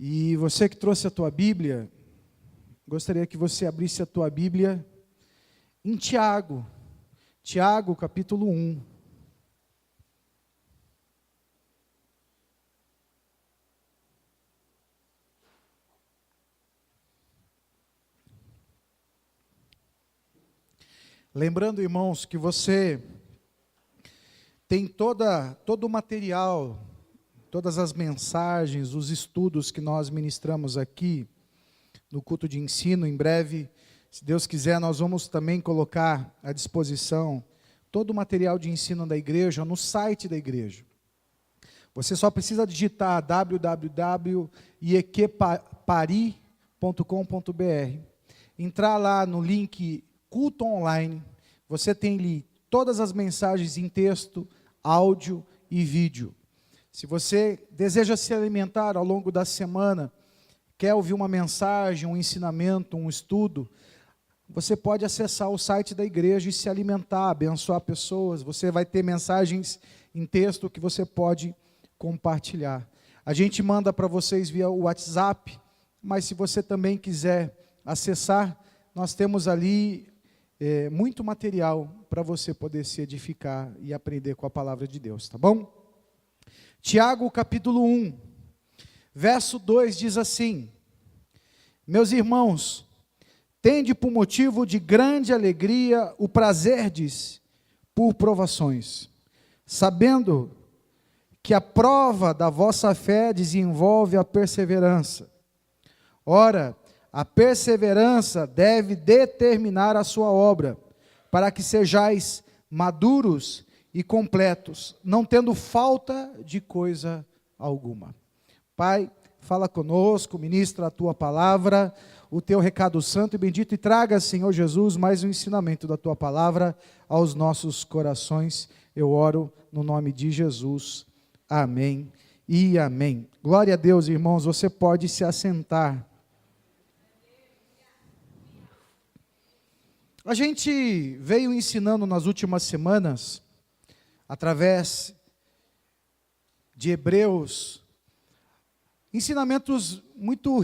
E você que trouxe a tua Bíblia, gostaria que você abrisse a tua Bíblia em Tiago, capítulo 1. Lembrando, irmãos, que você tem todo o material, todas as mensagens, os estudos que nós ministramos aqui no culto de ensino. Em breve, se Deus quiser, nós vamos também colocar à disposição todo o material de ensino da igreja no site da igreja. Você só precisa digitar www.iequepari.com.br, entrar lá no link culto online. Você tem ali todas as mensagens em texto, áudio e vídeo. Se você deseja se alimentar ao longo da semana, quer ouvir uma mensagem, um ensinamento, um estudo, você pode acessar o site da igreja e se alimentar, abençoar pessoas. Você vai ter mensagens em texto que você pode compartilhar. A gente manda para vocês via WhatsApp, mas se você também quiser acessar, nós temos ali muito material para você poder se edificar e aprender com a palavra de Deus, tá bom? Tiago, capítulo 1, verso 2 diz assim: Meus irmãos, tende por motivo de grande alegria o prazerdes por provações, sabendo que a prova da vossa fé desenvolve a perseverança. Ora, a perseverança deve determinar a sua obra, para que sejais maduros e completos, não tendo falta de coisa alguma. Pai, fala conosco, ministra a tua palavra, o teu recado santo e bendito, e traga, Senhor Jesus, mais um ensinamento da tua palavra aos nossos corações. Eu oro no nome de Jesus. Amém e amém. Glória a Deus, irmãos, você pode se assentar. A gente veio ensinando nas últimas semanas, através de Hebreus, ensinamentos muito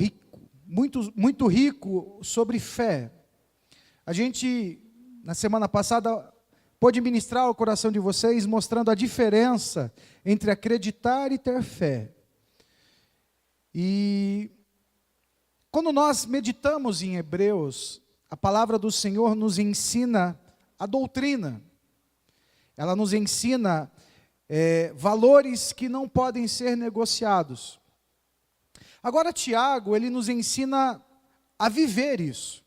rico sobre fé. A gente, na semana passada, pôde ministrar ao coração de vocês, mostrando a diferença entre acreditar e ter fé. E quando nós meditamos em Hebreus, a palavra do Senhor nos ensina a doutrina. Ela nos ensina valores que não podem ser negociados. Agora, Tiago, ele nos ensina a viver isso.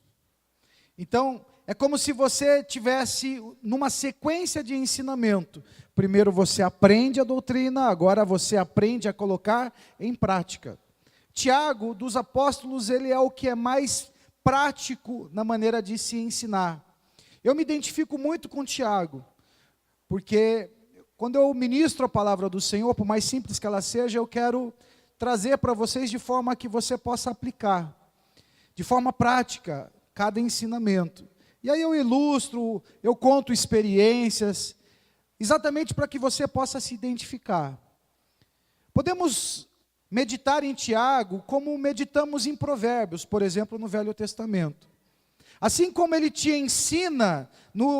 Então, é como se você tivesse numa sequência de ensinamento. Primeiro você aprende a doutrina, agora você aprende a colocar em prática. Tiago, dos apóstolos, ele é o que é mais prático na maneira de se ensinar. Eu me identifico muito com Tiago, porque quando eu ministro a palavra do Senhor, por mais simples que ela seja, eu quero trazer para vocês de forma que você possa aplicar, de forma prática, cada ensinamento. E aí eu ilustro, eu conto experiências, exatamente para que você possa se identificar. Podemos meditar em Tiago como meditamos em Provérbios, por exemplo, no Velho Testamento. Assim como ele te ensina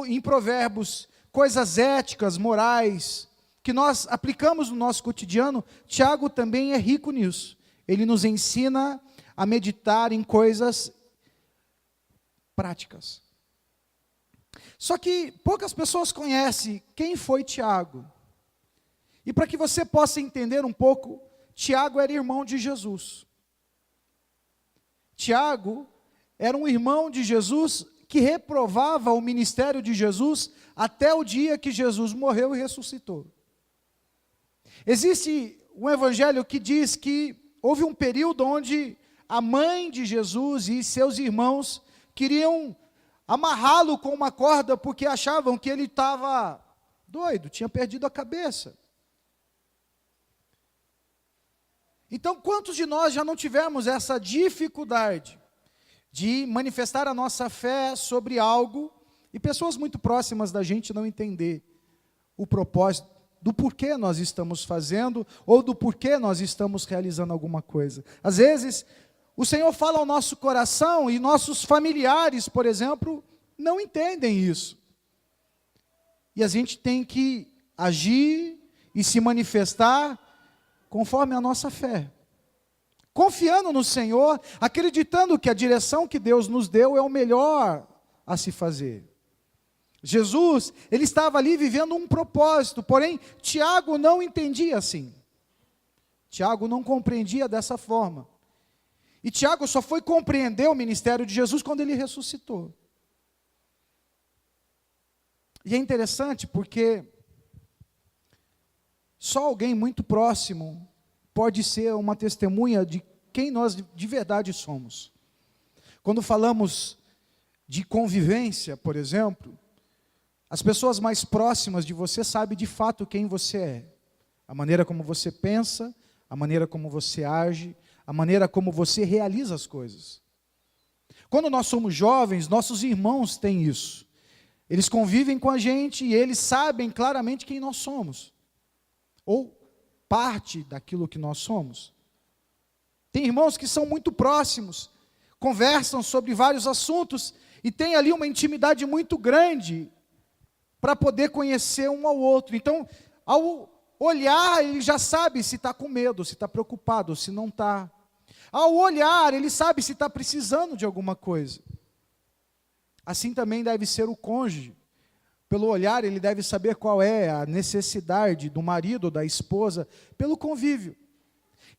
em Provérbios coisas éticas, morais, que nós aplicamos no nosso cotidiano, Tiago também é rico nisso. Ele nos ensina a meditar em coisas práticas. Só que poucas pessoas conhecem quem foi Tiago. E para que você possa entender um pouco, Tiago era irmão de Jesus. Tiago era um irmão de Jesus que reprovava o ministério de Jesus até o dia que Jesus morreu e ressuscitou. Existe um evangelho que diz que houve um período onde a mãe de Jesus e seus irmãos queriam amarrá-lo com uma corda porque achavam que ele estava doido, tinha perdido a cabeça. Então, quantos de nós já não tivemos essa dificuldade de manifestar a nossa fé sobre algo e pessoas muito próximas da gente não entender o propósito do porquê nós estamos fazendo ou do porquê nós estamos realizando alguma coisa. Às vezes, o Senhor fala ao nosso coração e nossos familiares, por exemplo, não entendem isso. E a gente tem que agir e se manifestar conforme a nossa fé. Confiando no Senhor, acreditando que a direção que Deus nos deu é o melhor a se fazer. Jesus, ele estava ali vivendo um propósito, porém, Tiago não entendia assim. Tiago não compreendia dessa forma. E Tiago só foi compreender o ministério de Jesus quando ele ressuscitou. E é interessante porque só alguém muito próximo pode ser uma testemunha de quem nós de verdade somos. Quando falamos de convivência, por exemplo, as pessoas mais próximas de você sabem de fato quem você é. A maneira como você pensa, a maneira como você age, a maneira como você realiza as coisas. Quando nós somos jovens, nossos irmãos têm isso. Eles convivem com a gente e eles sabem claramente quem nós somos. Ou parte daquilo que nós somos. Tem irmãos que são muito próximos, conversam sobre vários assuntos e têm ali uma intimidade muito grande para poder conhecer um ao outro. Então, ao olhar, ele já sabe se está com medo, se está preocupado, se não está. Ao olhar, ele sabe se está precisando de alguma coisa. Assim também deve ser o cônjuge. Pelo olhar, ele deve saber qual é a necessidade do marido ou da esposa, pelo convívio.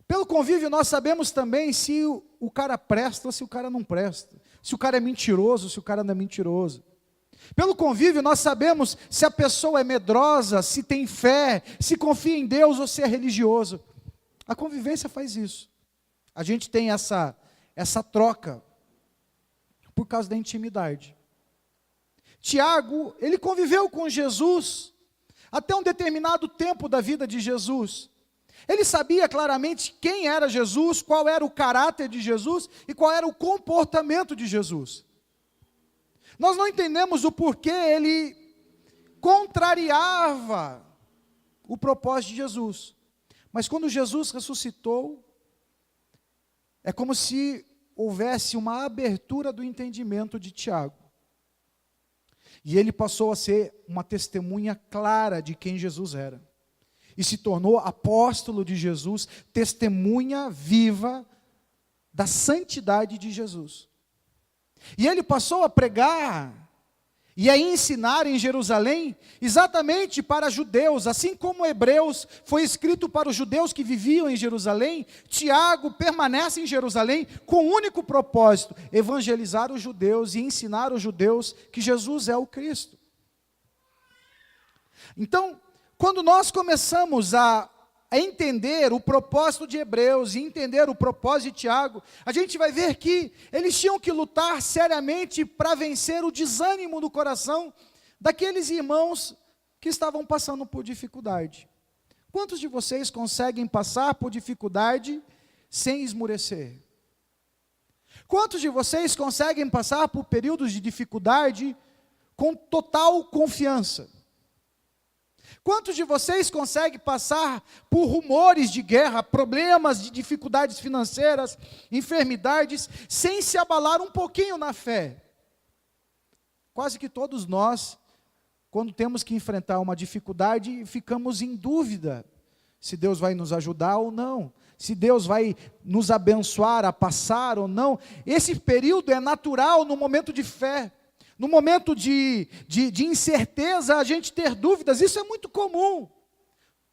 Pelo convívio, nós sabemos também se o cara presta ou se o cara não presta. Se o cara é mentiroso ou se o cara não é mentiroso. Pelo convívio, nós sabemos se a pessoa é medrosa, se tem fé, se confia em Deus ou se é religioso. A convivência faz isso. A gente tem essa troca por causa da intimidade. Tiago, ele conviveu com Jesus até um determinado tempo da vida de Jesus. Ele sabia claramente quem era Jesus, qual era o caráter de Jesus e qual era o comportamento de Jesus. Nós não entendemos o porquê ele contrariava o propósito de Jesus. Mas quando Jesus ressuscitou, é como se houvesse uma abertura do entendimento de Tiago. E ele passou a ser uma testemunha clara de quem Jesus era. E se tornou apóstolo de Jesus, testemunha viva da santidade de Jesus. E ele passou a pregar e a ensinar em Jerusalém exatamente para judeus, assim como Hebreus foi escrito para os judeus que viviam em Jerusalém. Tiago permanece em Jerusalém com o único propósito: evangelizar os judeus e ensinar os judeus que Jesus é o Cristo. Então, quando nós começamos a entender o propósito de Hebreus e entender o propósito de Tiago, a gente vai ver que eles tinham que lutar seriamente para vencer o desânimo no coração daqueles irmãos que estavam passando por dificuldade. Quantos de vocês conseguem passar por dificuldade sem esmurecer? Quantos de vocês conseguem passar por períodos de dificuldade com total confiança? Quantos de vocês conseguem passar por rumores de guerra, problemas de dificuldades financeiras, enfermidades, sem se abalar um pouquinho na fé? Quase que todos nós, quando temos que enfrentar uma dificuldade, ficamos em dúvida se Deus vai nos ajudar ou não, se Deus vai nos abençoar a passar ou não. Esse período é natural no momento de fé. No momento de incerteza, a gente ter dúvidas, isso é muito comum.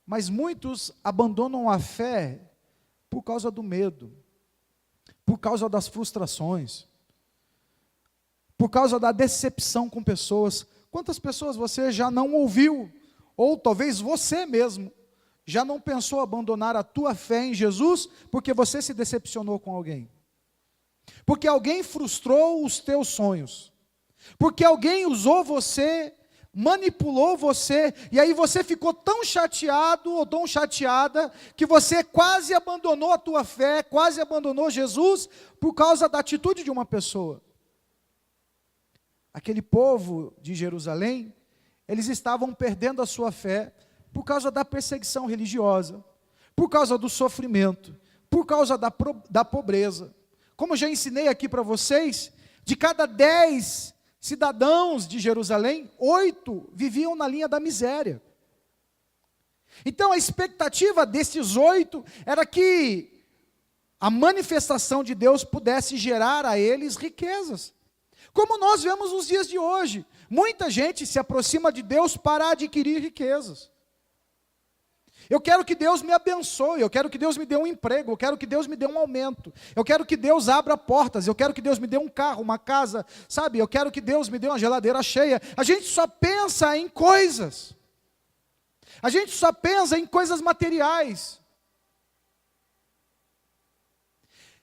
Mas muitos abandonam a fé por causa do medo, por causa das frustrações, por causa da decepção com pessoas. Quantas pessoas você já não ouviu, ou talvez você mesmo, já não pensou abandonar a tua fé em Jesus, porque você se decepcionou com alguém? Porque alguém frustrou os teus sonhos. Porque alguém usou você, manipulou você, e aí você ficou tão chateado ou tão chateada, que você quase abandonou a tua fé, quase abandonou Jesus, por causa da atitude de uma pessoa. Aquele povo de Jerusalém, eles estavam perdendo a sua fé, por causa da perseguição religiosa, por causa do sofrimento, por causa da pobreza. Como já ensinei aqui para vocês, de cada 10 cidadãos de Jerusalém, 8 viviam na linha da miséria. Então a expectativa desses 8 era que a manifestação de Deus pudesse gerar a eles riquezas. Como nós vemos nos dias de hoje, muita gente se aproxima de Deus para adquirir riquezas. Eu quero que Deus me abençoe, eu quero que Deus me dê um emprego, eu quero que Deus me dê um aumento, eu quero que Deus abra portas, eu quero que Deus me dê um carro, uma casa, sabe? Eu quero que Deus me dê uma geladeira cheia. A gente só pensa em coisas. A gente só pensa em coisas materiais.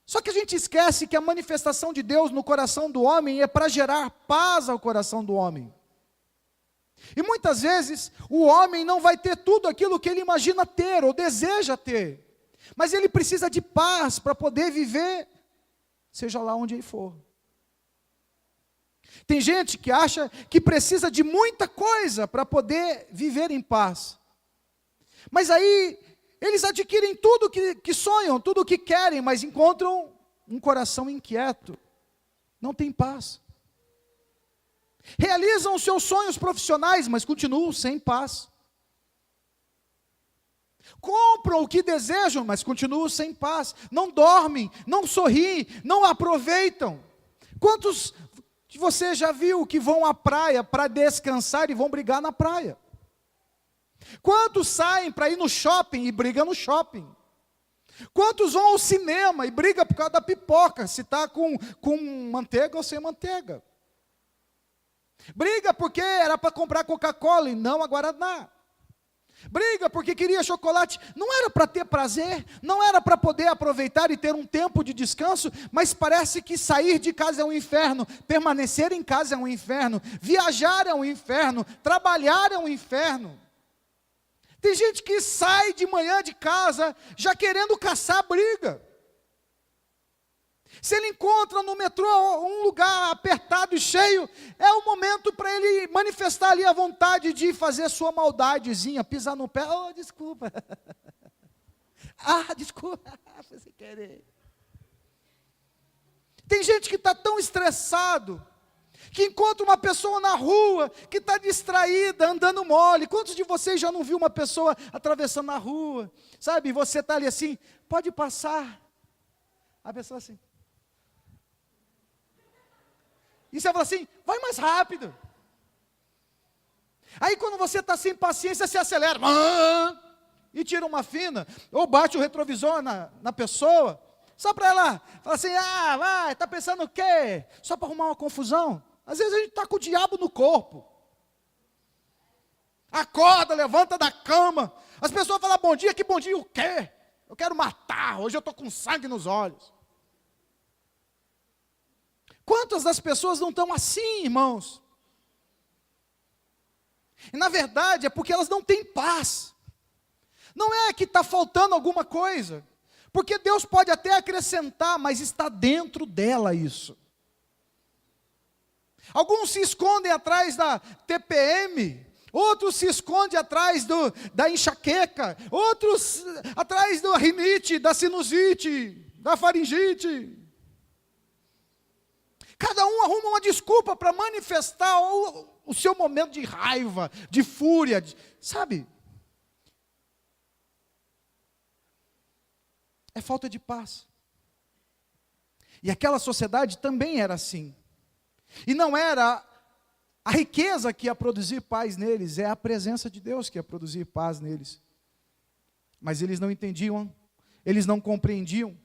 Só que a gente esquece que a manifestação de Deus no coração do homem é para gerar paz ao coração do homem. E muitas vezes o homem não vai ter tudo aquilo que ele imagina ter ou deseja ter, mas ele precisa de paz para poder viver, seja lá onde ele for. Tem gente que acha que precisa de muita coisa para poder viver em paz, mas aí eles adquirem tudo que sonham, tudo o que querem, mas encontram um coração inquieto, não tem paz. Realizam os seus sonhos profissionais, mas continuam sem paz. Compram o que desejam, mas continuam sem paz. Não dormem, não sorriem, não aproveitam. Quantos de você já viu que vão à praia para descansar e vão brigar na praia? Quantos saem para ir no shopping e brigam no shopping? Quantos vão ao cinema e brigam por causa da pipoca, se está com manteiga ou sem manteiga? Briga porque era para comprar Coca-Cola e não a Guaraná. Briga porque queria chocolate. Não era para ter prazer, não era para poder aproveitar e ter um tempo de descanso, mas parece que sair de casa é um inferno, permanecer em casa é um inferno, viajar é um inferno, trabalhar é um inferno. Tem gente que sai de manhã de casa já querendo caçar briga. Se ele encontra no metrô um lugar apertado e cheio, é o momento para ele manifestar ali a vontade de fazer sua maldadezinha, pisar no pé. Oh, desculpa. Desculpa, foi sem querer. Tem gente que está tão estressado, que encontra uma pessoa na rua, que está distraída, andando mole. Quantos de vocês já não viu uma pessoa atravessando a rua? Sabe, você está ali assim, pode passar. A pessoa assim. E você fala assim, vai mais rápido. Aí quando você está sem paciência, você acelera. E tira uma fina, ou bate o retrovisor na pessoa, só para ela falar assim, vai, está pensando o quê? Só para arrumar uma confusão. Às vezes a gente está com o diabo no corpo. Acorda, levanta da cama. As pessoas falam, bom dia, que bom dia o quê? Eu quero matar, hoje eu estou com sangue nos olhos. Quantas das pessoas não estão assim, irmãos? E na verdade é porque elas não têm paz. Não é que está faltando alguma coisa, porque Deus pode até acrescentar, mas está dentro dela isso. Alguns se escondem atrás da TPM, outros se escondem atrás da enxaqueca, outros atrás da rinite, da sinusite, da faringite. Cada um arruma uma desculpa para manifestar o seu momento de raiva, de fúria, sabe? É falta de paz. E aquela sociedade também era assim. E não era a riqueza que ia produzir paz neles, é a presença de Deus que ia produzir paz neles. Mas eles não entendiam, eles não compreendiam.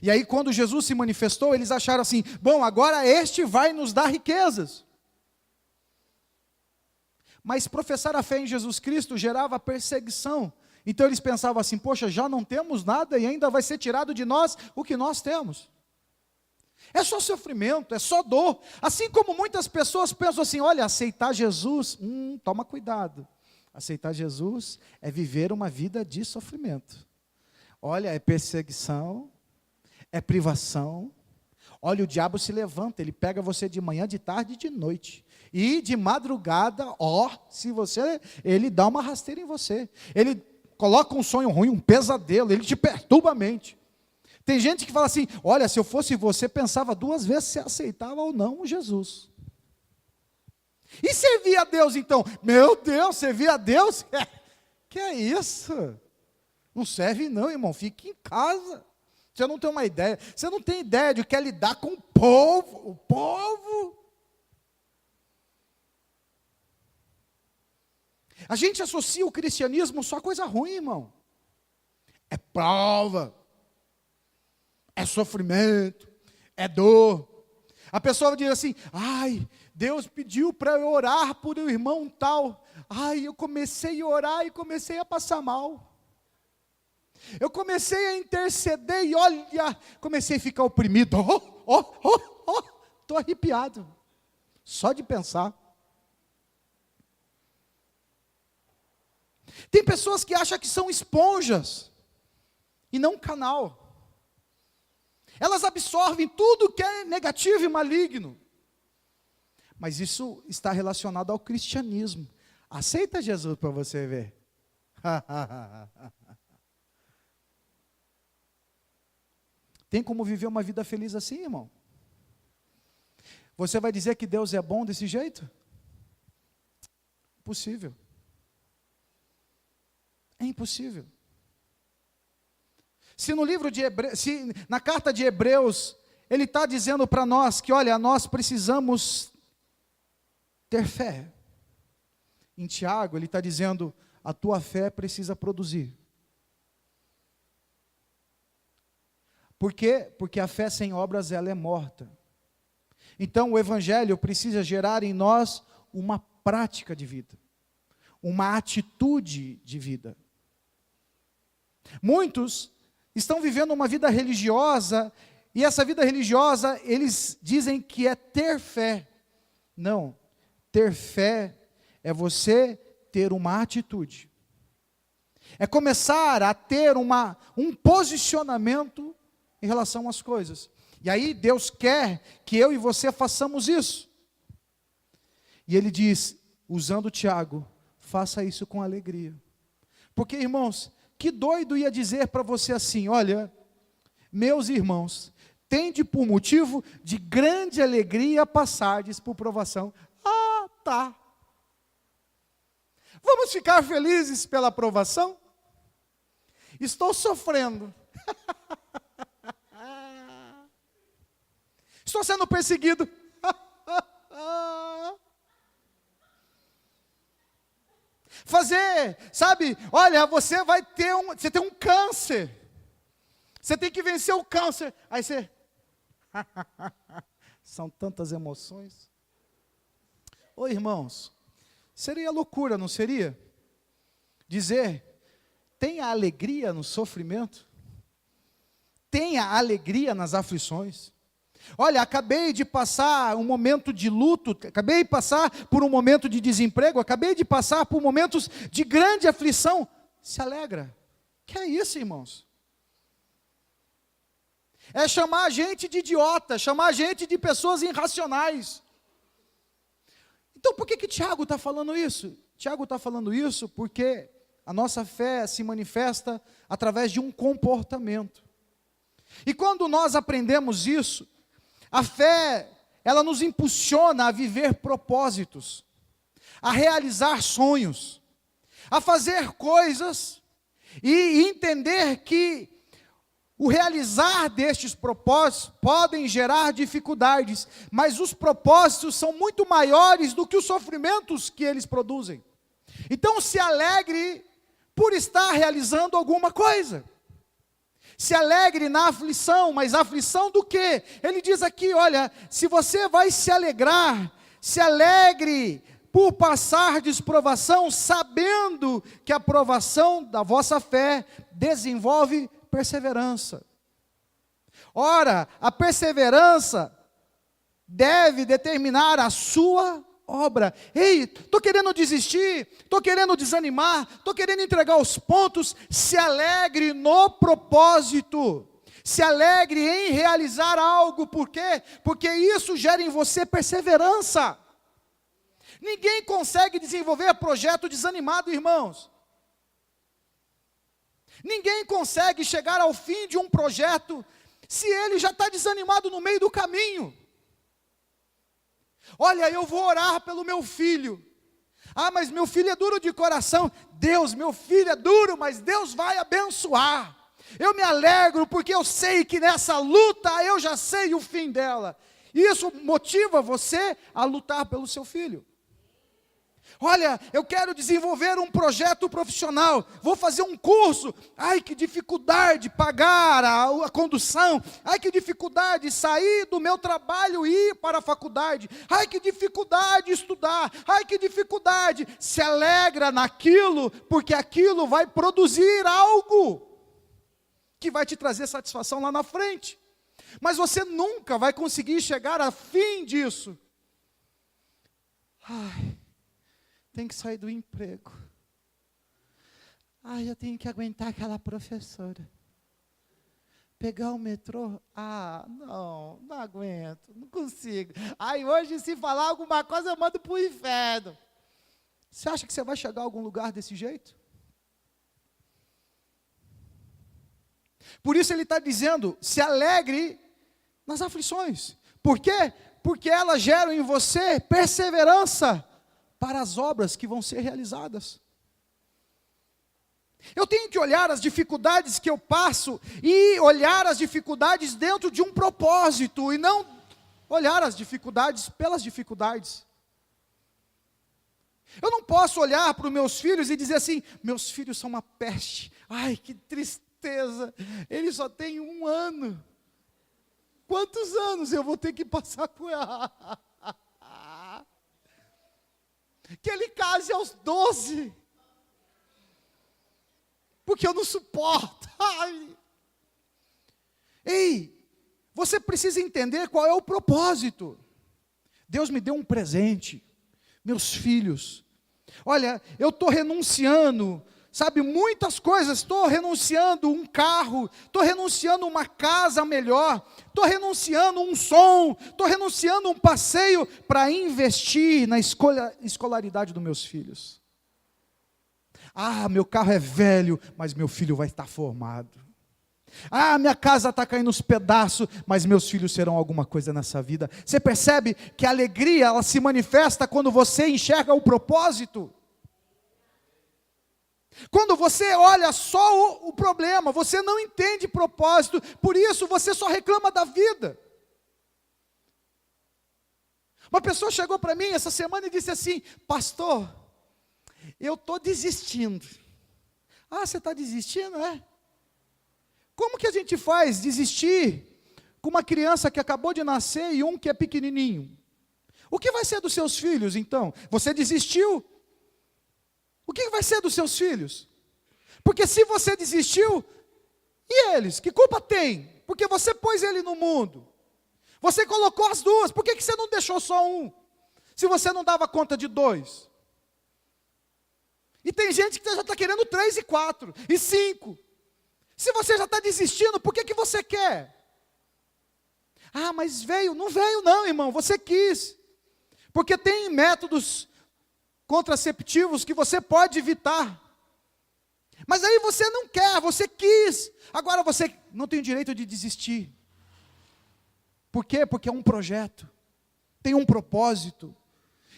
E aí quando Jesus se manifestou, eles acharam assim, bom, agora este vai nos dar riquezas. Mas professar a fé em Jesus Cristo gerava perseguição. Então eles pensavam assim, poxa, já não temos nada e ainda vai ser tirado de nós o que nós temos. É só sofrimento, é só dor. Assim como muitas pessoas pensam assim, olha, aceitar Jesus, toma cuidado. Aceitar Jesus é viver uma vida de sofrimento. Olha, é perseguição, é privação. Olha, o diabo se levanta, ele pega você de manhã, de tarde e de noite. E de madrugada, ele dá uma rasteira em você. Ele coloca um sonho ruim, um pesadelo, ele te perturba a mente. Tem gente que fala assim, olha, se eu fosse você, pensava 2 vezes se aceitava ou não Jesus. E servir a Deus então? Meu Deus, servir a Deus? Que é isso? Não serve não, irmão, fique em casa. Você não tem uma ideia, você não tem ideia de que é lidar com o povo. A gente associa o cristianismo só a coisa ruim, irmão. É prova, é sofrimento, é dor. A pessoa diz assim, ai, Deus pediu para eu orar por um irmão tal. Ai, eu comecei a orar e comecei a passar mal. Eu comecei a interceder e olha, comecei a ficar oprimido. Estou arrepiado, só de pensar. Tem pessoas que acham que são esponjas, e não canal. Elas absorvem tudo que é negativo e maligno. Mas isso está relacionado ao cristianismo. Aceita Jesus para você ver. Tem como viver uma vida feliz assim, irmão? Você vai dizer que Deus é bom desse jeito? Impossível. É impossível. Se no livro de Hebreus, se na carta de Hebreus, ele está dizendo para nós que, olha, nós precisamos ter fé. Em Tiago, ele está dizendo, a tua fé precisa produzir. Por quê? Porque a fé sem obras, ela é morta. Então, o Evangelho precisa gerar em nós uma prática de vida, uma atitude de vida. Muitos estão vivendo uma vida religiosa, e essa vida religiosa, eles dizem que é ter fé. Não, ter fé é você ter uma atitude. É começar a ter um posicionamento em relação às coisas. E aí Deus quer que eu e você façamos isso. E Ele diz, usando Tiago, faça isso com alegria. Porque, irmãos, que doido ia dizer para você assim, olha, meus irmãos, tende por motivo de grande alegria passardes por provação. Ah, tá. Vamos ficar felizes pela provação? Estou sofrendo. Estou sendo perseguido. Fazer, sabe, olha, você tem um câncer. Você tem que vencer o câncer. Aí você são tantas emoções. Ô irmãos, seria loucura, não seria? Dizer, tenha alegria no sofrimento. Tenha alegria nas aflições. Olha, acabei de passar um momento de luto, acabei de passar por um momento de desemprego, acabei de passar por momentos de grande aflição. Se alegra. Que é isso, irmãos? É chamar a gente de idiota, chamar a gente de pessoas irracionais. Então por que Tiago está falando isso? Tiago está falando isso porque a nossa fé se manifesta através de um comportamento. E quando nós aprendemos isso, a fé, ela nos impulsiona a viver propósitos, a realizar sonhos, a fazer coisas e entender que o realizar destes propósitos podem gerar dificuldades, mas os propósitos são muito maiores do que os sofrimentos que eles produzem. Então se alegre por estar realizando alguma coisa. Se alegre na aflição, mas aflição do quê? Ele diz aqui, olha, se você vai se alegrar, se alegre por passar desprovação, sabendo que a provação da vossa fé desenvolve perseverança. Ora, a perseverança deve determinar a sua obra. Ei, estou querendo desistir, estou querendo desanimar, estou querendo entregar os pontos. Se alegre no propósito. Se alegre em realizar algo, por quê? Porque isso gera em você perseverança. Ninguém consegue desenvolver projeto desanimado, irmãos. Ninguém consegue chegar ao fim de um projeto se ele já está desanimado no meio do caminho. Olha, eu vou orar pelo meu filho. Ah, mas meu filho é duro de coração. Deus, meu filho é duro, mas Deus vai abençoar. Eu me alegro porque eu sei que nessa luta eu já sei o fim dela. Isso motiva você a lutar pelo seu filho. Olha, eu quero desenvolver um projeto profissional, vou fazer um curso. Ai, que dificuldade pagar a condução. Ai, que dificuldade sair do meu trabalho e ir para a faculdade. Ai, que dificuldade estudar. Ai, que dificuldade. Se alegra naquilo, porque aquilo vai produzir algo que vai te trazer satisfação lá na frente. Mas você nunca vai conseguir chegar a fim disso. Ai, tem que sair do emprego. Ai, eu tenho que aguentar aquela professora. Pegar o metrô? Ah, não aguento, não consigo. Ai, hoje se falar alguma coisa eu mando para o inferno. Você acha que você vai chegar a algum lugar desse jeito? Por isso ele está dizendo, se alegre nas aflições. Por quê? Porque elas geram em você perseverança para as obras que vão ser realizadas. Eu tenho que olhar as dificuldades que eu passo e olhar as dificuldades dentro de um propósito e não olhar as dificuldades pelas dificuldades. Eu não posso olhar para os meus filhos e dizer assim, meus filhos são uma peste. Ai, que tristeza, eles só têm 1 ano. Quantos anos eu vou ter que passar com ela? Que ele case aos 12, porque eu não suporto. Ai. Ei, você precisa entender qual é o propósito. Deus me deu um presente, meus filhos. Olha, eu estou renunciando, sabe, muitas coisas. Estou renunciando um carro, estou renunciando uma casa melhor, estou renunciando um som, estou renunciando um passeio para investir na escolaridade dos meus filhos. Ah, meu carro é velho, mas meu filho vai estar formado. Ah, minha casa está caindo nos pedaços, mas meus filhos serão alguma coisa nessa vida. Você percebe que a alegria, ela se manifesta quando você enxerga o propósito. Quando você olha só o problema, você não entende propósito, por isso você só reclama da vida. Uma pessoa chegou para mim essa semana e disse assim, pastor, eu estou desistindo. Ah, você está desistindo, é? Como que a gente faz desistir com uma criança que acabou de nascer e um que é pequenininho? O que vai ser dos seus filhos então? Você desistiu? O que vai ser dos seus filhos? Porque se você desistiu, e eles? Que culpa tem? Porque você pôs ele no mundo. Você colocou as duas, por que você não deixou só um? Se você não dava conta de 2. E tem gente que já está querendo 3 e 4, e 5. Se você já está desistindo, por que você quer? Ah, mas veio. Não veio não, irmão, você quis. Porque tem métodos contraceptivos que você pode evitar. Mas aí você não quer, você quis. Agora você não tem o direito de desistir. Por quê? Porque é um projeto. Tem um propósito.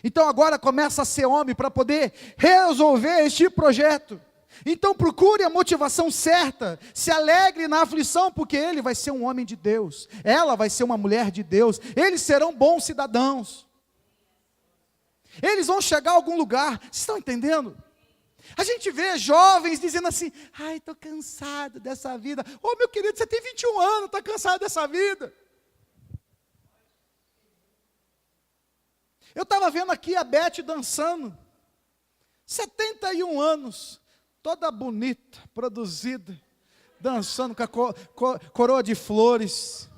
Então agora começa a ser homem para poder resolver este projeto. Então procure a motivação certa, se alegre na aflição, porque ele vai ser um homem de Deus, ela vai ser uma mulher de Deus, eles serão bons cidadãos, eles vão chegar a algum lugar. Vocês estão entendendo? A gente vê jovens dizendo assim, ai, estou cansado dessa vida. Ô meu querido, você tem 21 anos, está cansado dessa vida? Eu estava vendo aqui a Beth dançando, 71 anos, toda bonita, produzida, dançando com a coroa de flores.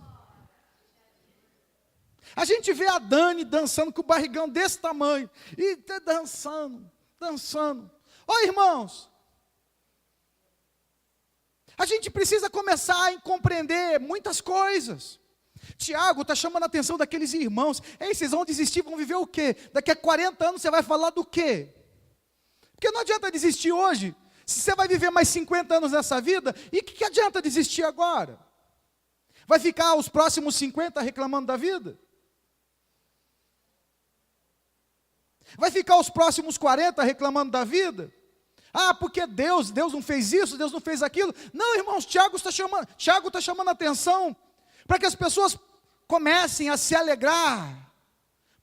A gente vê a Dani dançando com o barrigão desse tamanho, e dançando. Ó irmãos, A gente precisa começar a compreender muitas coisas. Tiago está chamando a atenção daqueles irmãos. Ei, vocês vão desistir, vão viver o quê? Daqui a 40 anos você vai falar do quê? Porque não adianta desistir hoje. Se você vai viver mais 50 anos nessa vida, e o que adianta desistir agora? Vai ficar os próximos 50 reclamando da vida? Vai ficar os próximos 40 reclamando da vida? Ah, porque Deus não fez isso, Deus não fez aquilo. Não, irmãos, Tiago está chamando a atenção para que as pessoas comecem a se alegrar,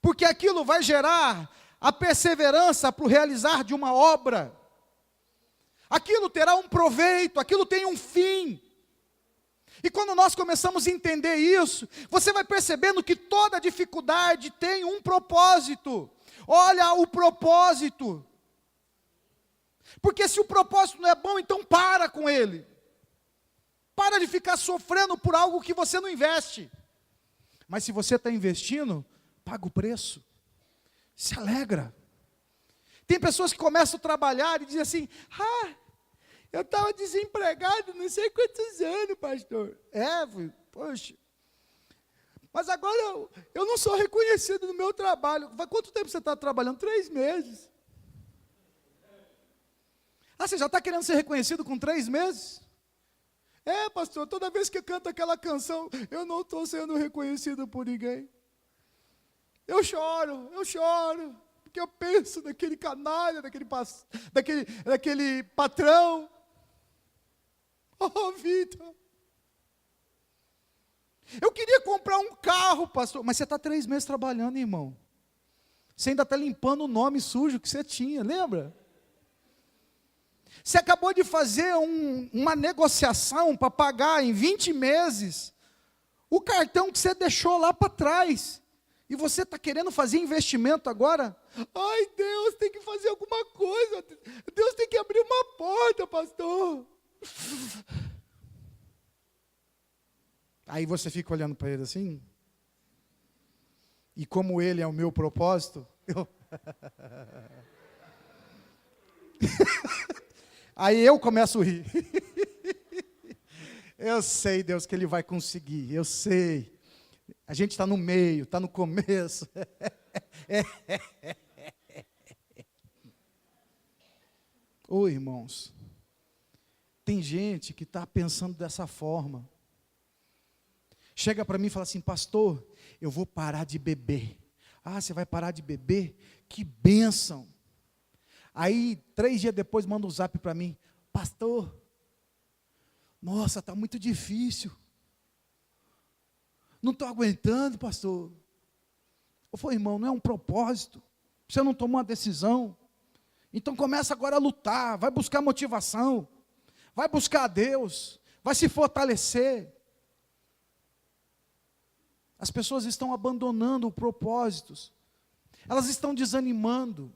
porque aquilo vai gerar a perseverança para o realizar de uma obra. Aquilo terá um proveito, aquilo tem um fim. E quando nós começamos a entender isso, você vai percebendo que toda dificuldade tem um propósito. Olha o propósito. Porque se o propósito não é bom, então para com ele. Para de ficar sofrendo por algo que você não investe. Mas se você está investindo, paga o preço. Se alegra. Tem pessoas que começam a trabalhar e dizem assim: eu estava desempregado não sei quantos anos, pastor. Poxa. Mas agora eu não sou reconhecido no meu trabalho. Quanto tempo você está trabalhando? 3 meses. Você já está querendo ser reconhecido com 3 meses? Pastor, toda vez que eu canto aquela canção, eu não estou sendo reconhecido por ninguém. Eu choro, porque eu penso naquele canalha, daquele patrão. Oh, Vitor. Eu queria comprar um carro, pastor, mas você está 3 meses trabalhando, irmão. Você ainda está limpando o nome sujo que você tinha, lembra? Você acabou de fazer uma negociação para pagar em 20 meses o cartão que você deixou lá para trás. E você está querendo fazer investimento agora? Ai, Deus tem que fazer alguma coisa. Deus tem que abrir uma porta, pastor. Aí você fica olhando para ele assim. E como ele é o meu propósito, aí eu começo a rir. Eu sei, Deus, que ele vai conseguir. Eu sei. A gente está no meio, está no começo. Ô, irmãos, tem gente que está pensando dessa forma. Chega para mim e fala assim: pastor, eu vou parar de beber. Você vai parar de beber? Que bênção. Aí, 3 dias depois, manda um zap para mim: pastor, nossa, está muito difícil. Não estou aguentando, pastor. Eu falei: irmão, não é um propósito. Você não tomou uma decisão. Então começa agora a lutar, vai buscar motivação, vai buscar a Deus, vai se fortalecer. As pessoas estão abandonando propósitos, elas estão desanimando.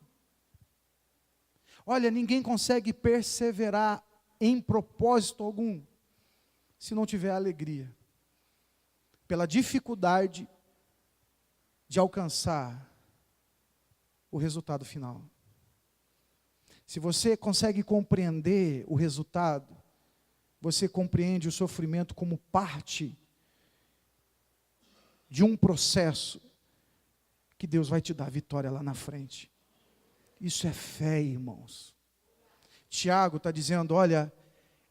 Olha, ninguém consegue perseverar em propósito algum, se não tiver alegria, pela dificuldade de alcançar o resultado final. Se você consegue compreender o resultado, você compreende o sofrimento como parte de um processo que Deus vai te dar vitória lá na frente. Isso é fé, irmãos. Tiago está dizendo: olha,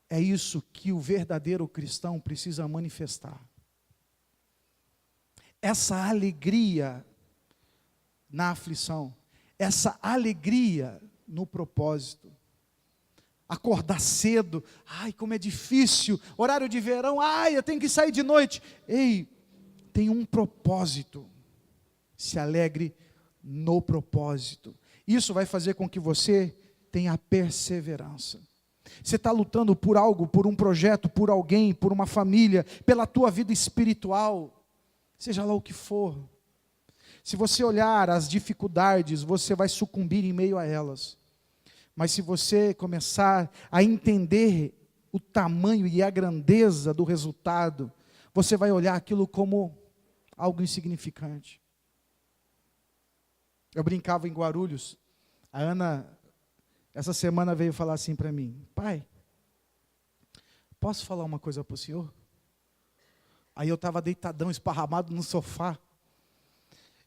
é isso que o verdadeiro cristão precisa manifestar. Essa alegria na aflição, essa alegria no propósito. Acordar cedo, como é difícil, horário de verão, eu tenho que sair de noite. Ei, tem um propósito. Se alegre no propósito. Isso vai fazer com que você tenha perseverança. Você está lutando por algo, por um projeto, por alguém, por uma família, pela tua vida espiritual, seja lá o que for. Se você olhar as dificuldades, você vai sucumbir em meio a elas. Mas se você começar a entender o tamanho e a grandeza do resultado, você vai olhar aquilo como algo insignificante. Eu brincava em Guarulhos, a Ana, essa semana veio falar assim para mim: pai, posso falar uma coisa para o senhor? Aí eu estava deitadão, esparramado no sofá.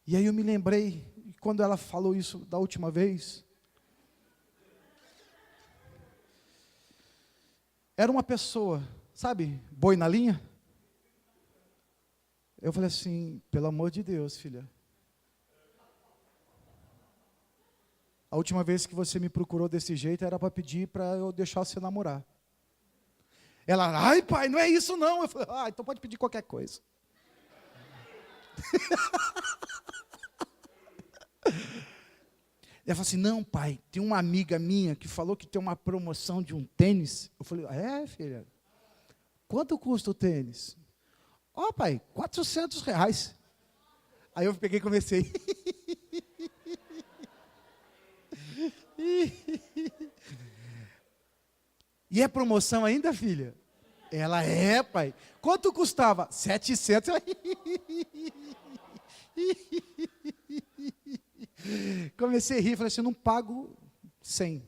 E aí eu me lembrei, quando ela falou isso da última vez, era uma pessoa, sabe, boi na linha? Eu falei assim, pelo amor de Deus, filha. A última vez que você me procurou desse jeito era para pedir para eu deixar você namorar. Ela, ai pai, não é isso não. Eu falei, então pode pedir qualquer coisa. Ela falou assim, não pai, tem uma amiga minha que falou que tem uma promoção de um tênis. Eu falei, filha, quanto custa o tênis? Pai, R$400. Aí eu peguei e comecei. E é promoção ainda, filha? Ela pai. Quanto custava? 700. Comecei a rir, falei assim, eu não pago 100.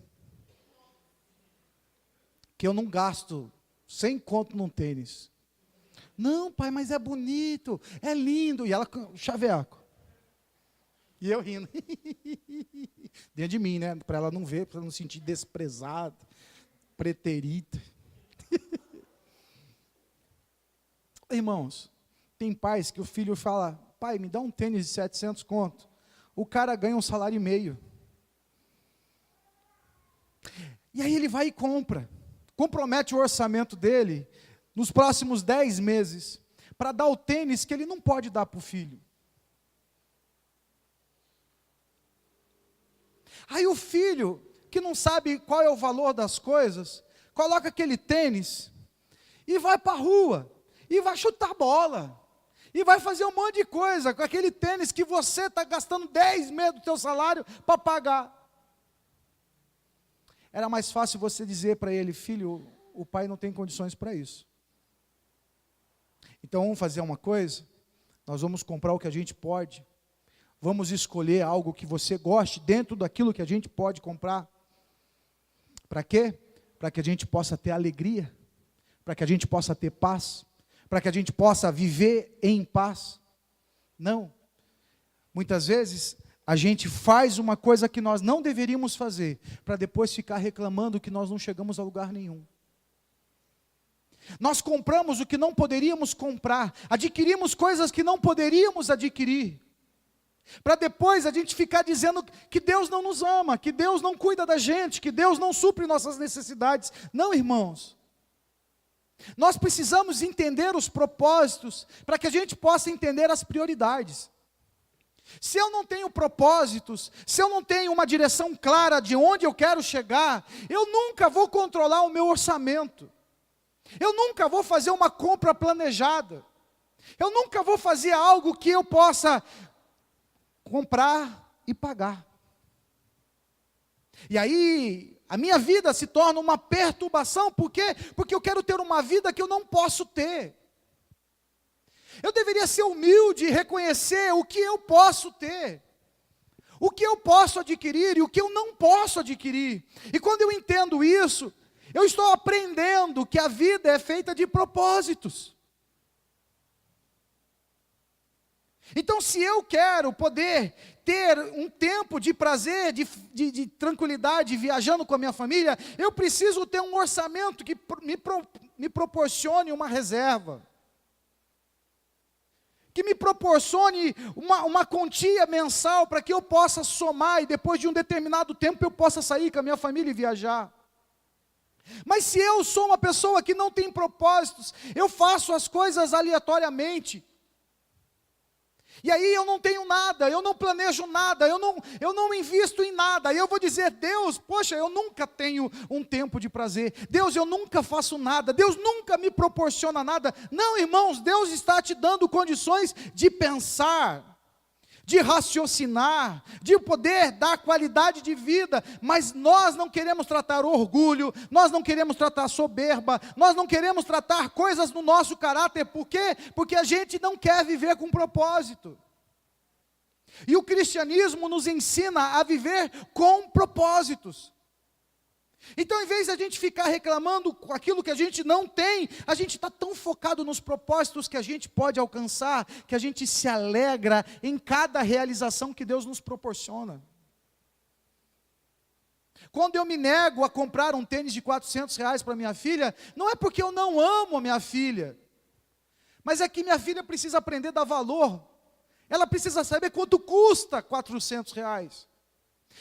Que eu não gasto 100 conto num tênis. Não, pai, mas é bonito, é lindo. E ela, chaveaco. E eu rindo. Dentro de mim, né? Para ela não ver, para não sentir desprezado, preterita. Irmãos, tem pais que o filho fala, pai, me dá um tênis de 700 conto. O cara ganha um salário e meio. E aí ele vai e compra. Compromete o orçamento dele nos próximos 10 meses para dar o tênis que ele não pode dar para o filho. Aí o filho, que não sabe qual é o valor das coisas, coloca aquele tênis e vai para a rua, e vai chutar bola, e vai fazer um monte de coisa com aquele tênis que você está gastando 10 meses do teu salário para pagar. Era mais fácil você dizer para ele, filho, o pai não tem condições para isso. Então vamos fazer uma coisa, nós vamos comprar o que a gente pode, vamos escolher algo que você goste dentro daquilo que a gente pode comprar. Para quê? Para que a gente possa ter alegria, para que a gente possa ter paz, para que a gente possa viver em paz. Não. Muitas vezes a gente faz uma coisa que nós não deveríamos fazer, para depois ficar reclamando que nós não chegamos a lugar nenhum. Nós compramos o que não poderíamos comprar, adquirimos coisas que não poderíamos adquirir, para depois a gente ficar dizendo que Deus não nos ama, que Deus não cuida da gente, que Deus não supre nossas necessidades. Não, irmãos. Nós precisamos entender os propósitos, para que a gente possa entender as prioridades. Se eu não tenho propósitos, se eu não tenho uma direção clara de onde eu quero chegar, eu nunca vou controlar o meu orçamento. Eu nunca vou fazer uma compra planejada. Eu nunca vou fazer algo que eu possa comprar e pagar. E aí, a minha vida se torna uma perturbação. Por quê? Porque eu quero ter uma vida que eu não posso ter. Eu deveria ser humilde e reconhecer o que eu posso ter, o que eu posso adquirir e o que eu não posso adquirir. E quando eu entendo isso, eu estou aprendendo que a vida é feita de propósitos. Então, se eu quero poder ter um tempo de prazer, de tranquilidade, viajando com a minha família, eu preciso ter um orçamento que me proporcione uma reserva, que me proporcione uma quantia mensal, para que eu possa somar, e depois de um determinado tempo eu possa sair com a minha família e viajar. Mas se eu sou uma pessoa que não tem propósitos, eu faço as coisas aleatoriamente, e aí eu não tenho nada, eu não planejo nada, eu não invisto em nada, aí eu vou dizer, Deus, poxa, eu nunca tenho um tempo de prazer, Deus, eu nunca faço nada, Deus nunca me proporciona nada. Não, irmãos, Deus está te dando condições de pensar, de raciocinar, de poder dar qualidade de vida, mas nós não queremos tratar orgulho, nós não queremos tratar soberba, nós não queremos tratar coisas no nosso caráter. Por quê? Porque a gente não quer viver com propósito. E o cristianismo nos ensina a viver com propósitos. Então, em vez de a gente ficar reclamando com aquilo que a gente não tem, a gente está tão focado nos propósitos que a gente pode alcançar, que a gente se alegra em cada realização que Deus nos proporciona. Quando eu me nego a comprar um tênis de R$ 400 para minha filha, não é porque eu não amo a minha filha, mas é que minha filha precisa aprender a dar valor. Ela precisa saber quanto custa R$ 400.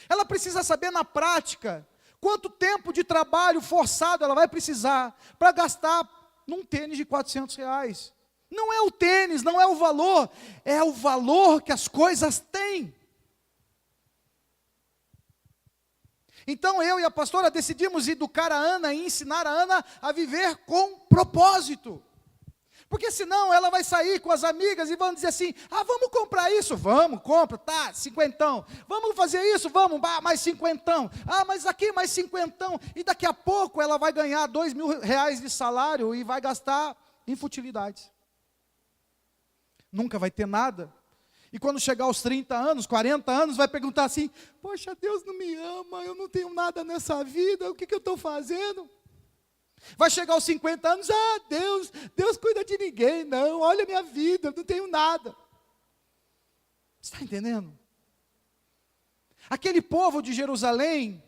Ela precisa saber na prática quanto tempo de trabalho forçado ela vai precisar para gastar num tênis de R$ 400. Não é o tênis, não é o valor que as coisas têm. Então eu e a pastora decidimos educar a Ana e ensinar a Ana a viver com propósito. Porque senão ela vai sair com as amigas e vão dizer assim: vamos comprar isso? Vamos, compra, tá, cinquentão. Vamos fazer isso? Vamos, mais cinquentão. Mas aqui mais cinquentão. E daqui a pouco ela vai ganhar R$ 2.000 de salário e vai gastar em futilidades. Nunca vai ter nada. E quando chegar aos 30 anos, 40 anos, vai perguntar assim: poxa, Deus não me ama, eu não tenho nada nessa vida, o que eu estou fazendo? Vai chegar aos 50 anos, Deus cuida de ninguém, não, olha a minha vida, eu não tenho nada. Você está entendendo? Aquele povo de Jerusalém,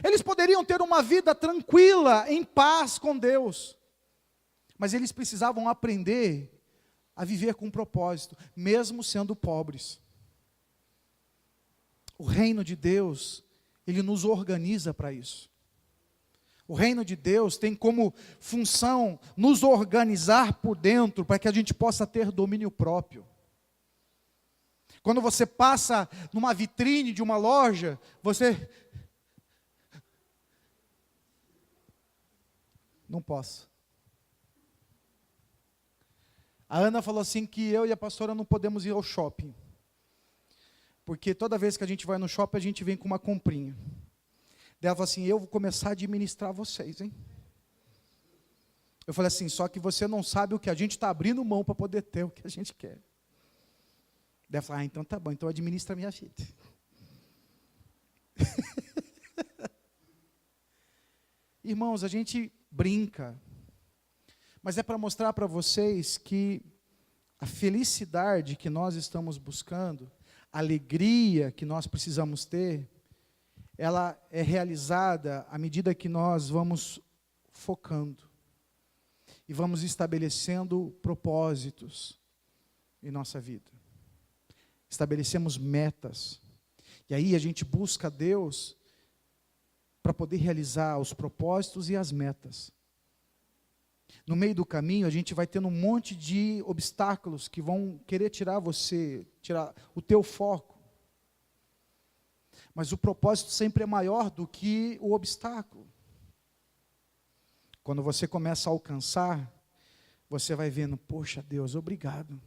eles poderiam ter uma vida tranquila, em paz com Deus, mas eles precisavam aprender a viver com propósito, mesmo sendo pobres. O reino de Deus, ele nos organiza para isso. O reino de Deus tem como função nos organizar por dentro, para que a gente possa ter domínio próprio. Quando você passa numa vitrine de uma loja, você... Não posso. A Ana falou assim que eu e a pastora não podemos ir ao shopping. Porque toda vez que a gente vai no shopping, a gente vem com uma comprinha. Daí ela falou assim: eu vou começar a administrar vocês, hein? Eu falei assim: só que você não sabe o que a gente está abrindo mão para poder ter o que a gente quer. Daí ela falou: então tá bom, então administra a minha vida. Irmãos, a gente brinca, mas é para mostrar para vocês que a felicidade que nós estamos buscando, a alegria que nós precisamos ter, ela é realizada à medida que nós vamos focando e vamos estabelecendo propósitos em nossa vida. Estabelecemos metas. E aí a gente busca Deus para poder realizar os propósitos e as metas. No meio do caminho, a gente vai tendo um monte de obstáculos que vão querer tirar o teu foco. Mas o propósito sempre é maior do que o obstáculo. Quando você começa a alcançar, você vai vendo: poxa Deus, obrigado.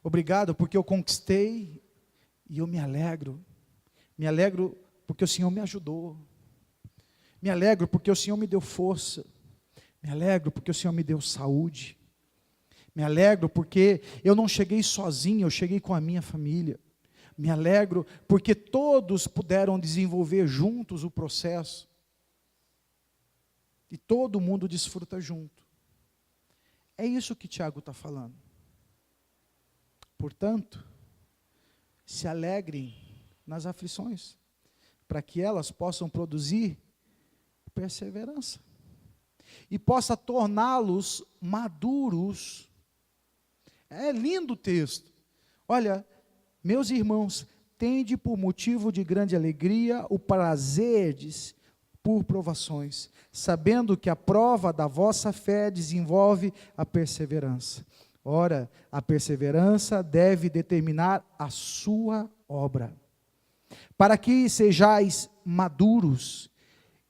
Obrigado porque eu conquistei e eu me alegro. Me alegro porque o Senhor me ajudou. Me alegro porque o Senhor me deu força. Me alegro porque o Senhor me deu saúde. Me alegro porque eu não cheguei sozinho, eu cheguei com a minha família. Me alegro porque todos puderam desenvolver juntos o processo. E todo mundo desfruta junto. É isso que Tiago está falando. Portanto, se alegrem nas aflições, para que elas possam produzir perseverança. E possa torná-los maduros. É lindo o texto. Olha, meus irmãos, tende por motivo de grande alegria o prazerdes por provações, sabendo que a prova da vossa fé desenvolve a perseverança. Ora, a perseverança deve determinar a sua obra, para que sejais maduros,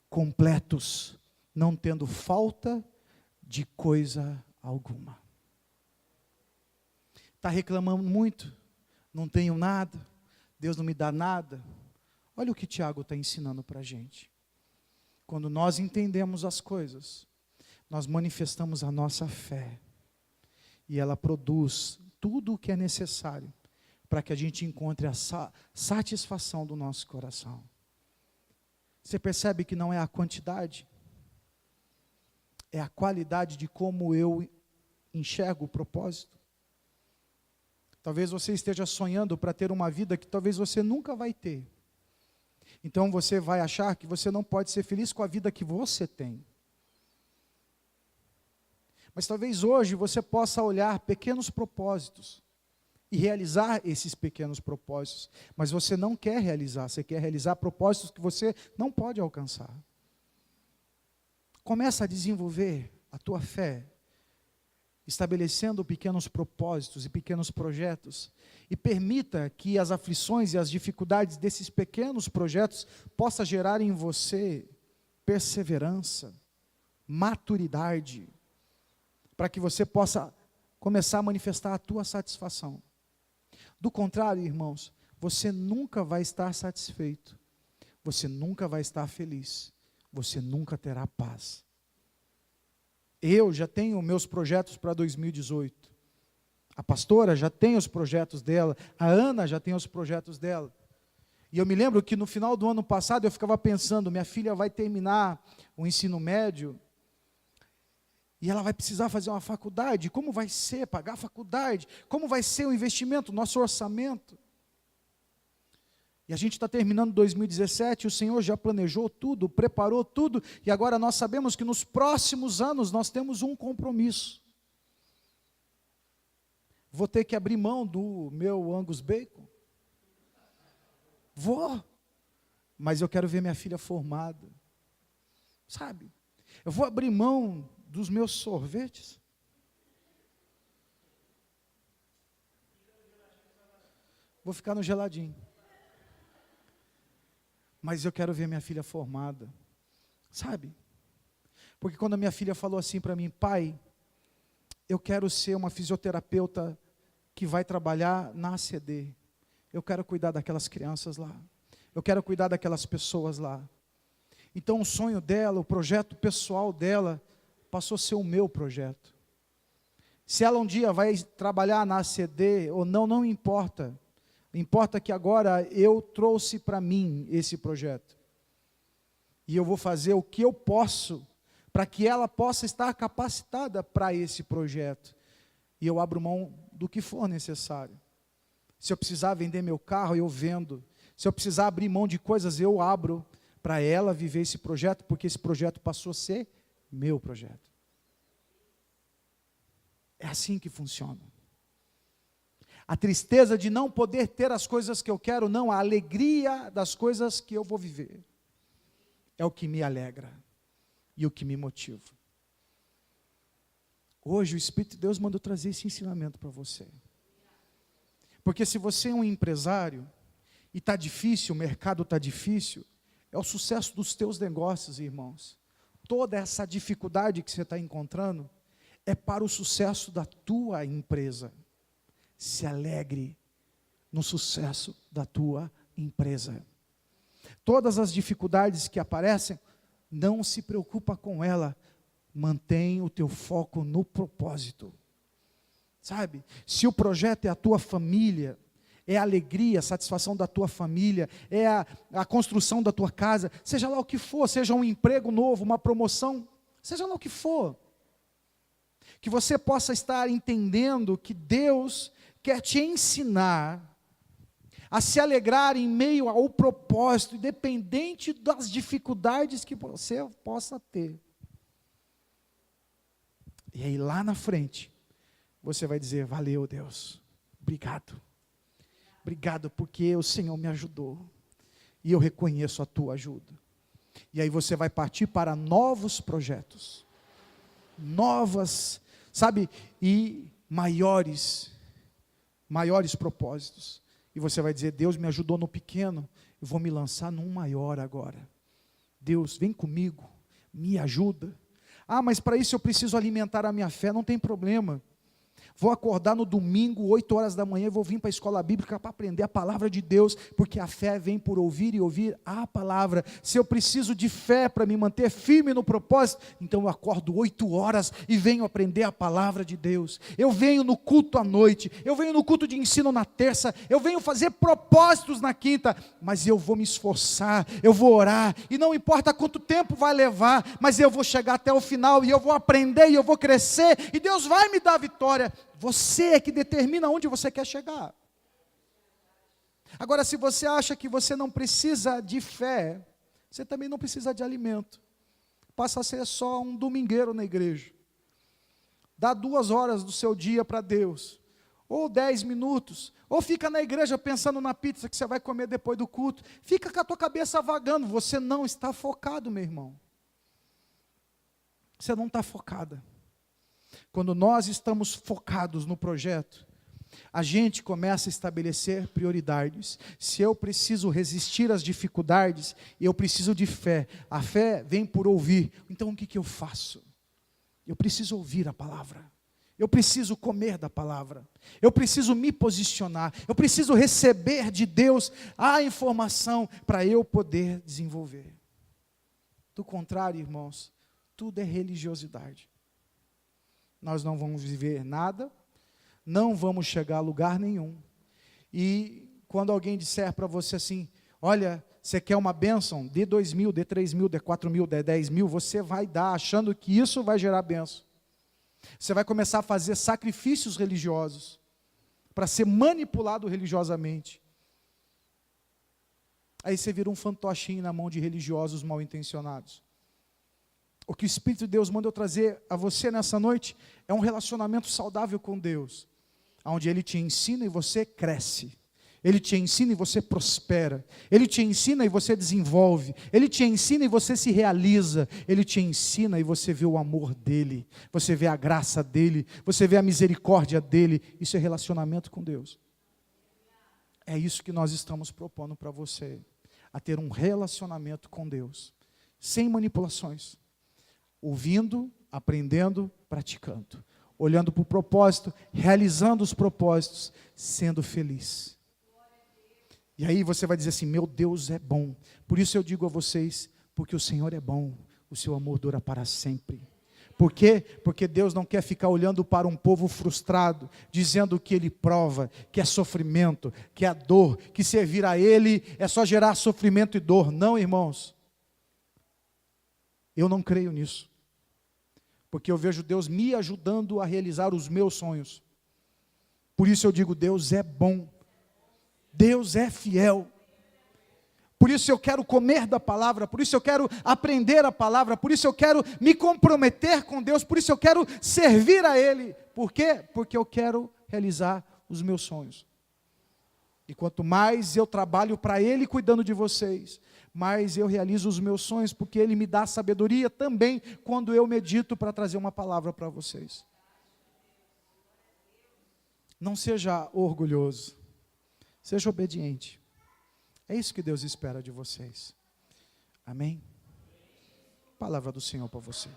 completos, não tendo falta de coisa alguma. Está reclamando muito? Não tenho nada, Deus não me dá nada. Olha o que Tiago está ensinando para a gente. Quando nós entendemos as coisas, nós manifestamos a nossa fé. E ela produz tudo o que é necessário para que a gente encontre a satisfação do nosso coração. Você percebe que não é a quantidade, é a qualidade de como eu enxergo o propósito. Talvez você esteja sonhando para ter uma vida que talvez você nunca vai ter. Então você vai achar que você não pode ser feliz com a vida que você tem. Mas talvez hoje você possa olhar pequenos propósitos e realizar esses pequenos propósitos. Mas você não quer realizar, você quer realizar propósitos que você não pode alcançar. Começa a desenvolver a tua fé, estabelecendo pequenos propósitos e pequenos projetos, e permita que as aflições e as dificuldades desses pequenos projetos possam gerar em você perseverança, maturidade, para que você possa começar a manifestar a tua satisfação. Do contrário, irmãos, você nunca vai estar satisfeito, você nunca vai estar feliz, você nunca terá paz. Eu já tenho meus projetos para 2018. A pastora já tem os projetos dela. A Ana já tem os projetos dela. E eu me lembro que no final do ano passado eu ficava pensando, minha filha vai terminar o ensino médio e ela vai precisar fazer uma faculdade. Como vai ser pagar a faculdade? Como vai ser o investimento, nosso orçamento? E a gente está terminando 2017, o Senhor já planejou tudo, preparou tudo, e agora nós sabemos que nos próximos anos nós temos um compromisso. Vou ter que abrir mão do meu Angus Bacon? Vou, mas eu quero ver minha filha formada, sabe? Eu vou abrir mão dos meus sorvetes? Vou ficar no geladinho. Mas eu quero ver minha filha formada, sabe? Porque quando a minha filha falou assim para mim, pai, eu quero ser uma fisioterapeuta que vai trabalhar na ACD, eu quero cuidar daquelas crianças lá, eu quero cuidar daquelas pessoas lá. Então o sonho dela, o projeto pessoal dela, passou a ser o meu projeto. Se ela um dia vai trabalhar na ACD ou não, não importa. Importa que agora eu trouxe para mim esse projeto. E eu vou fazer o que eu posso para que ela possa estar capacitada para esse projeto. E eu abro mão do que for necessário. Se eu precisar vender meu carro, eu vendo. Se eu precisar abrir mão de coisas, eu abro para ela viver esse projeto, porque esse projeto passou a ser meu projeto. É assim que funciona. A tristeza de não poder ter as coisas que eu quero, não, a alegria das coisas que eu vou viver. É o que me alegra e o que me motiva. Hoje o Espírito de Deus mandou trazer esse ensinamento para você. Porque se você é um empresário e está difícil, o mercado está difícil, é o sucesso dos teus negócios, irmãos. Toda essa dificuldade que você está encontrando é para o sucesso da tua empresa. Se alegre no sucesso da tua empresa. Todas as dificuldades que aparecem, não se preocupa com ela. Mantém o teu foco no propósito. Sabe? Se o projeto é a tua família, é a alegria, a satisfação da tua família, é a construção da tua casa, seja lá o que for, seja um emprego novo, uma promoção, seja lá o que for. Que você possa estar entendendo que Deus quer te ensinar a se alegrar em meio ao propósito, independente das dificuldades que você possa ter. E aí lá na frente, você vai dizer, valeu Deus, obrigado. Obrigado porque o Senhor me ajudou. E eu reconheço a tua ajuda. E aí você vai partir para novos projetos. Novas, sabe, e maiores propósitos. E você vai dizer, Deus me ajudou no pequeno, eu vou me lançar num maior agora. Deus, vem comigo, me ajuda. Ah, mas para isso eu preciso alimentar a minha fé, não tem problema. Vou acordar no domingo, 8 horas da manhã, e vou vir para a escola bíblica para aprender a palavra de Deus, porque a fé vem por ouvir e ouvir a palavra. Se eu preciso de fé para me manter firme no propósito, então eu acordo 8 horas e venho aprender a palavra de Deus. Eu venho no culto à noite, eu venho no culto de ensino na terça, eu venho fazer propósitos na quinta, mas eu vou me esforçar, eu vou orar, e não importa quanto tempo vai levar, mas eu vou chegar até o final, e eu vou aprender, e eu vou crescer, e Deus vai me dar a vitória. Você é que determina onde você quer chegar. Agora, se você acha que você não precisa de fé, você também não precisa de alimento. Passa a ser só um domingueiro na igreja. Dá 2 horas do seu dia para Deus, ou 10 minutos, ou fica na igreja pensando na pizza que você vai comer depois do culto. Fica com a tua cabeça vagando, você não está focado, meu irmão. Você não está focada. Quando nós estamos focados no projeto, a gente começa a estabelecer prioridades. Se eu preciso resistir às dificuldades, eu preciso de fé. A fé vem por ouvir. Então o que eu faço? Eu preciso ouvir a palavra. Eu preciso comer da palavra. Eu preciso me posicionar. Eu preciso receber de Deus a informação para eu poder desenvolver. Do contrário, irmãos, tudo é religiosidade. Nós não vamos viver nada, não vamos chegar a lugar nenhum. E quando alguém disser para você assim, olha, você quer uma bênção? Dê 2.000, dê 3.000, dê 4.000, dê 10.000, você vai dar, achando que isso vai gerar bênção. Você vai começar a fazer sacrifícios religiosos, para ser manipulado religiosamente. Aí você vira um fantochinho na mão de religiosos mal intencionados. O que o Espírito de Deus manda eu trazer a você nessa noite é um relacionamento saudável com Deus, onde Ele te ensina e você cresce, Ele te ensina e você prospera, Ele te ensina e você desenvolve, Ele te ensina e você se realiza, Ele te ensina e você vê o amor dEle, você vê a graça dEle, você vê a misericórdia dEle. Isso é relacionamento com Deus. É isso que nós estamos propondo para você, a ter um relacionamento com Deus, sem manipulações. Ouvindo, aprendendo, praticando, olhando para o propósito, realizando os propósitos, sendo feliz. E aí você vai dizer assim, meu Deus é bom. Por isso eu digo a vocês, porque o Senhor é bom, o seu amor dura para sempre. Por quê? Porque Deus não quer ficar olhando para um povo frustrado, dizendo que Ele prova, que é sofrimento, que é dor, que servir a Ele é só gerar sofrimento e dor. Não, irmãos. Eu não creio nisso, porque eu vejo Deus me ajudando a realizar os meus sonhos. Por isso eu digo, Deus é bom, Deus é fiel. Por isso eu quero comer da palavra, por isso eu quero aprender a palavra, por isso eu quero me comprometer com Deus, por isso eu quero servir a Ele. Por quê? Porque eu quero realizar os meus sonhos. E quanto mais eu trabalho para Ele cuidando de vocês, mais eu realizo os meus sonhos, porque Ele me dá sabedoria também, quando eu medito para trazer uma palavra para vocês. Não seja orgulhoso, seja obediente. É isso que Deus espera de vocês. Amém? Palavra do Senhor para você.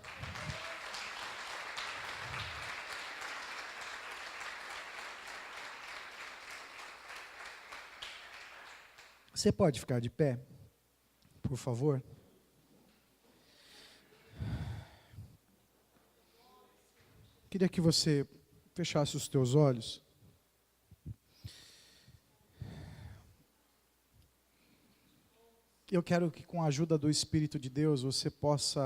Você pode ficar de pé, por favor? Queria que você fechasse os teus olhos. Eu quero que, com a ajuda do Espírito de Deus, você possa